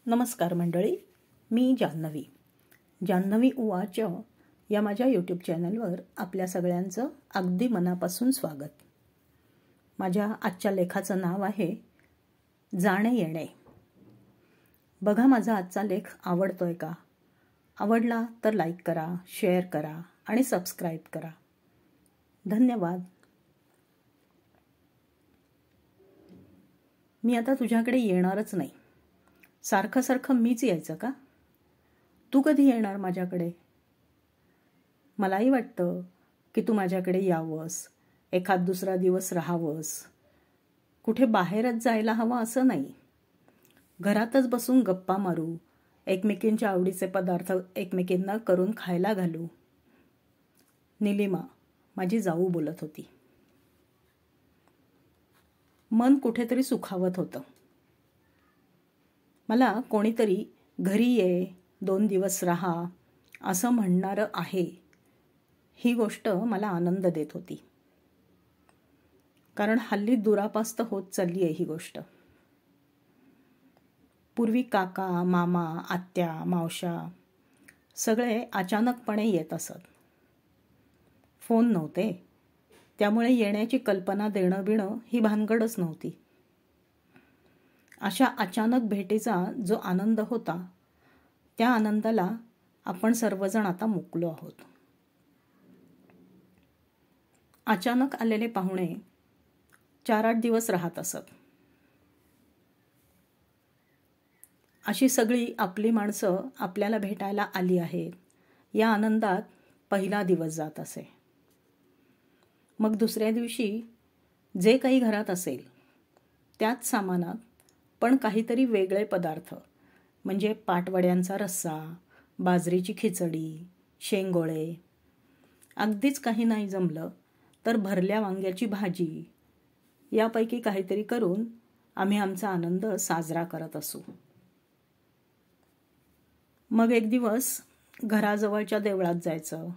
नमस्कार मंडळी, मी जान्हवी उवाच या माझ्या यूट्यूब चॅनलवर आपल्या सगळ्यांचं अगदी मनापासून स्वागत. माझ्या आजच्या लेखाचं नाव आहे जाणे येणे. बघा, माझा आजचा लेख आवडतोय का? आवडला तर लाईक करा, शेअर करा आणि सबस्क्राईब करा. धन्यवाद. मी आता तुझ्याकडे येणारच नाही. सारखं मीच यायचं का? तू कधी येणार माझ्याकडे? मलाही वाटतं की तू माझ्याकडे यावंस, एखाद दुसरा दिवस राहावंस. कुठे बाहेरच जायला हवं असं नाही. घरातच बसून गप्पा मारू, एकमेकींच्या आवडीचे पदार्थ एकमेकींना करून खायला घालू. निलिमा, माझी जाऊ, बोलत होती. मन कुठेतरी सुखावत होतं. मला कोणीतरी घरी ये, 2 दिवस राहा असं म्हणणारं आहे, ही गोष्ट मला आनंद देत होती. कारण हल्ली दुरापास्त होत चालली आहे ही गोष्ट. पूर्वी काका, मामा, आत्या, मावशा सगळे अचानकपणे येत असत. फोन नव्हते, त्यामुळे येण्याची कल्पना देणं बिणं ही भानगडच नव्हती. अशा अचानक भेटीचा जो आनंद होता, त्या आनंदाला आपण सर्वजण आता मुकलो आहोत. अचानक आलेले पाहुणे 4-8 दिवस राहत असत. अशी सगळी आपली माणसं आपल्याला भेटायला आली आहेत या आनंदात पहिला दिवस जात असे. मग दुसऱ्या दिवशी जे काही घरात असेल त्याच सामानात पण काहीतरी वेगळे पदार्थ, म्हणजे पाटवड्यांचा रस्सा, बाजरीची खिचडी, शेंगोळे, अगदीच काही नाही जमलं तर भरल्या वांग्याची भाजी, यापैकी काहीतरी करून आम्ही आमचा आनंद साजरा करत असू. मग एक दिवस घराजवळच्या देवळात जायचं,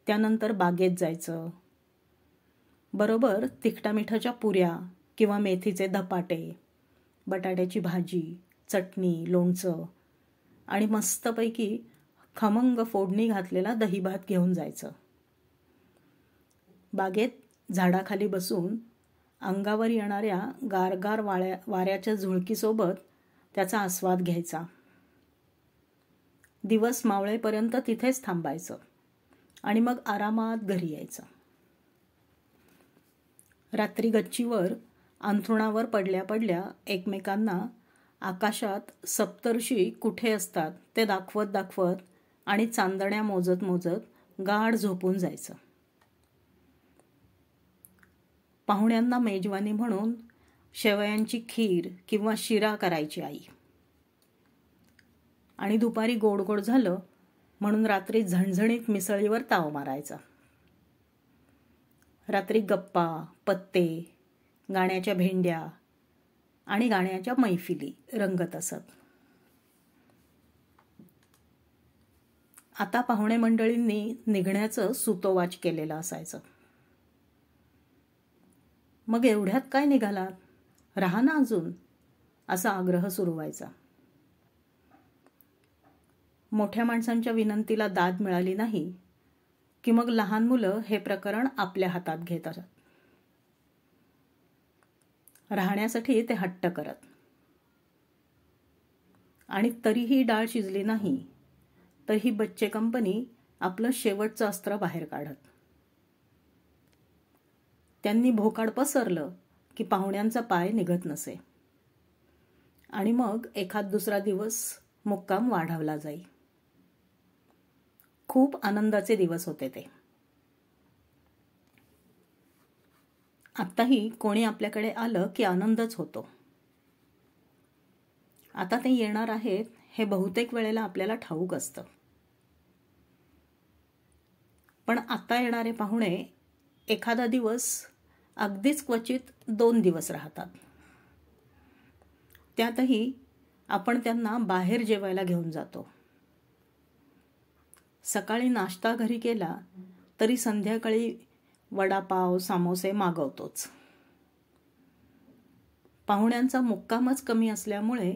त्यानंतर बागेत जायचं. बरोबर तिखटामिठाच्या पुऱ्या किंवा मेथीचे धपाटे, बटाट्याची भाजी, चटणी, लोणचं आणि मस्तपैकी खमंग फोडणी घातलेला दहीभात घेऊन जायचं. बागेत झाडाखाली बसून अंगावर येणाऱ्या गारगार वाऱ्याच्या झुळकीसोबत त्याचा आस्वाद घ्यायचा. दिवस मावळेपर्यंत तिथेच थांबायचं आणि मग आरामात घरी यायचं. रात्री गच्चीवर अंथरुणावर पडल्या पडल्या एकमेकांना आकाशात सप्तर्षी कुठे असतात ते दाखवत आणि चांदण्या मोजत गाढ झोपून जायचं. पाहुण्यांना मेजवानी म्हणून शेवयांची खीर किंवा शिरा करायची आई. आणि दुपारी गोड गोड झालं म्हणून रात्री झणझणीत मिसळीवर ताव मारायचा. रात्री गप्पा, पत्ते, गाण्याच्या भेंड्या आणि गाण्याच्या मैफिली रंगत असत. आता पाहुणे मंडळींनी निघण्याचं सुतोवाच केलेलं असायचं. मग एवढ्यात काय निघालात, राहा ना अजून, असा आग्रह सुरू व्हायचा. मोठ्या माणसांच्या विनंतीला दाद मिळाली नाही की मग लहान मुलं हे प्रकरण आपल्या हातात घेत असत. राहण्यासाठी ते हट्ट करत. आणि तरीही डाळ शिजली नाही तर ही बच्चे कंपनी आपलं शेवटचं अस्त्र बाहेर काढत. त्यांनी भोकाड पसरलं की पाहुण्यांचा पाय निघत नसे आणि मग एखाद दुसरा दिवस मुक्काम वाढवला जाई. खूप आनंदाचे दिवस होते ते. आत्ताही कोणी आपल्याकडे आलं की आनंदच होतो. आता ते येणार आहेत हे बहुतेक वेळेला आपल्याला ठाऊक असतं. पण आता येणारे पाहुणे एखादा दिवस, अगदीच क्वचित 2 दिवस राहतात. त्यातही आपण त्यांना बाहेर जेवायला घेऊन जातो. सकाळी नाश्ता घरी केला तरी संध्याकाळी वडापाव, समोसे मागवतोच. पाहुण्यांचा मुक्कामच कमी असल्यामुळे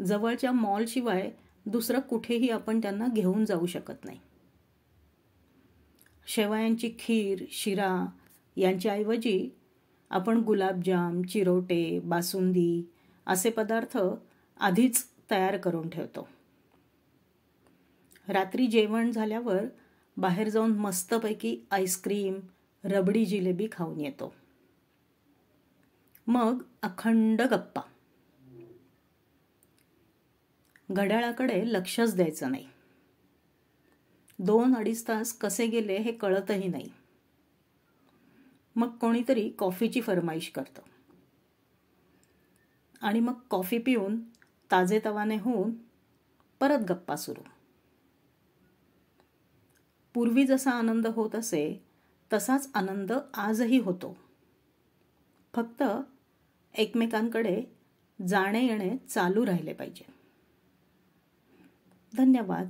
जवळच्या मॉलशिवाय दुसरं कुठेही आपण त्यांना घेऊन जाऊ शकत नाही. शेवयांची खीर, शिरा यांच्याऐवजी आपण गुलाबजाम, चिरोटे, बासुंदी असे पदार्थ आधीच तयार करून ठेवतो. रात्री जेवण झाल्यावर बाहेर जाऊन मस्तपैकी आईस्क्रीम, रबडी जिलेबी खाऊन येतो. मग अखंड गप्पा. घड्याळाकडे लक्षच द्यायचं नाही. 2-2.5 तास कसे गेले हे कळतही नाही. मग कोणीतरी कॉफीची फरमाईश करतं आणि मग कॉफी पिऊन ताजेतवाने होऊन परत गप्पा सुरू. पूर्वी जसा आनंद होत असे तसाच आनंद आजही होतो. फक्त एकमेकांकडे जाणे येणे चालू राहिले पाहिजे. धन्यवाद.